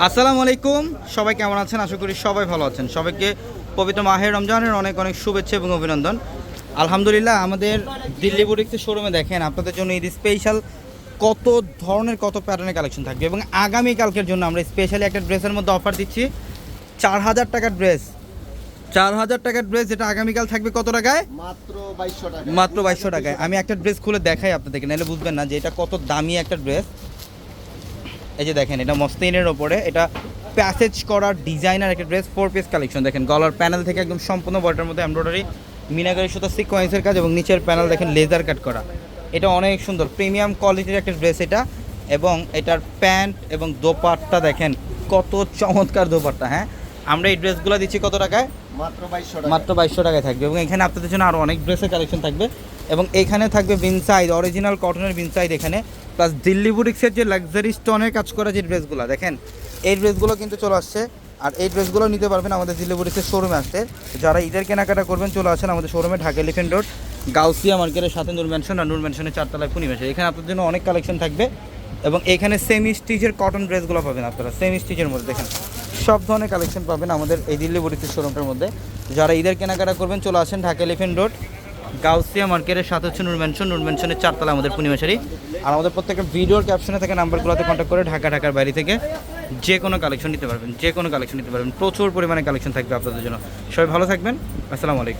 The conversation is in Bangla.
আসসালামু আলাইকুম, সবাই কেমন আছেন? আশা করি সবাই ভালো আছেন। সবাইকে পবিত্র মাহে রমজানের অনেক অনেক শুভেচ্ছা এবং অভিনন্দন। আলহামদুলিল্লাহ, আমাদের দিল্লি বুটিক্সের শোরুমে দেখেন আপনাদের জন্য ঈদ স্পেশাল কত ধরনের কত প্যাটার্নের কালেকশন থাকবে এবং আগামীকালকের জন্য আমরা স্পেশালি একটা ড্রেসের মধ্যে অফার দিচ্ছি 4000 টাকার ড্রেস। 4000 টাকার ড্রেস যেটা আগামীকাল থাকবে কত টাকায়? মাত্র 2200 টাকা। মাত্র 2200 টাকায়। আমি একটা ড্রেস খুলে দেখাই আপনাদেরকে, নাহলে বুঝবেন না যে এটা কত দামি একটা ড্রেস। এই যে দেখেন, এটা মসলিনের ওপরে এটা প্যাসেজ করার ডিজাইনার একটা ড্রেস, 4 পিস কালেকশন। দেখেন গলার প্যানেল থেকে একদম সম্পূর্ণ বডির মধ্যে এমব্রয়ডারি মিনাকারি সুতা সিকোয়েন্সের কাজ এবং নিচের প্যানেল দেখেন লেজার কাট করা। এটা অনেক সুন্দর প্রিমিয়াম কোয়ালিটির একটা ড্রেস এটা। এবং এটার প্যান্ট এবং দোপাট্টা দেখেন কত চমৎকার দোপাট্টা। হ্যাঁ, আমরা এই ড্রেসগুলো দিচ্ছি কত টাকায়? মাত্র 2200 টাকা। মাত্র 2200 টাকায় থাকবে। এবং এখানে আপনাদের জন্য আরও অনেক ড্রেসের কালেকশন থাকবে এবং এখানে থাকবে বিনসাইড, অরিজিনাল কটনের বিনসাইড এখানে, প্লাস দিল্লি বুটিক্সের যে লাক্সারি স্টোনের কাজ করা যে ড্রেসগুলো দেখেন, এই ড্রেসগুলো কিন্তু চলে আসছে। আর এই ড্রেসগুলো নিতে পারবেন আমাদের দিল্লি বুটিক্সের শোরুমে আসতে। যারা ঈদের কেনাকাটা করবেন চলে আসেন আমাদের শোরুমে, ঢাকা এলিফ্যান্ট রোড, গাউসিয়া মার্কেটের সাথে নূর ম্যানশন, আর নূর ম্যানশনের 4 তলায় পূর্ণিমাসে। এখানে আপনাদের জন্য অনেক কালেকশন থাকবে এবং এখানে সেমি স্টিচের কটন ড্রেসগুলো পাবেন আপনারা। সেমি স্টিচের মধ্যে দেখেন সব ধরনের কালেকশন পাবেন আমাদের এই দিল্লি বুটিক্সের শোরুমটার মধ্যে। যারা ঈদের কেনাকাটা করবেন চলে আসেন ঢাকা এলিফ্যান্ট রোড, গাউসিয়া মার্কেটের সাথে হচ্ছে নূর ম্যানশন, নূর ম্যানশনের 4 তলায় আমাদের পূর্ণিমাশারি। আর আমাদের প্রত্যেকটা ভিডিওর ক্যাপশনে থেকে নাম্বারগুলোতে কন্ট্যাক্ট করে ঢাকার বাইরে থেকে যে কোনো কালেকশন নিতে পারবেন, যে কোনো কালেকশন নিতে পারবেন। প্রচুর পরিমাণে কালেকশন থাকবে আপনাদের জন্য। সবাই ভালো থাকবেন। আসসালামু আলাইকুম।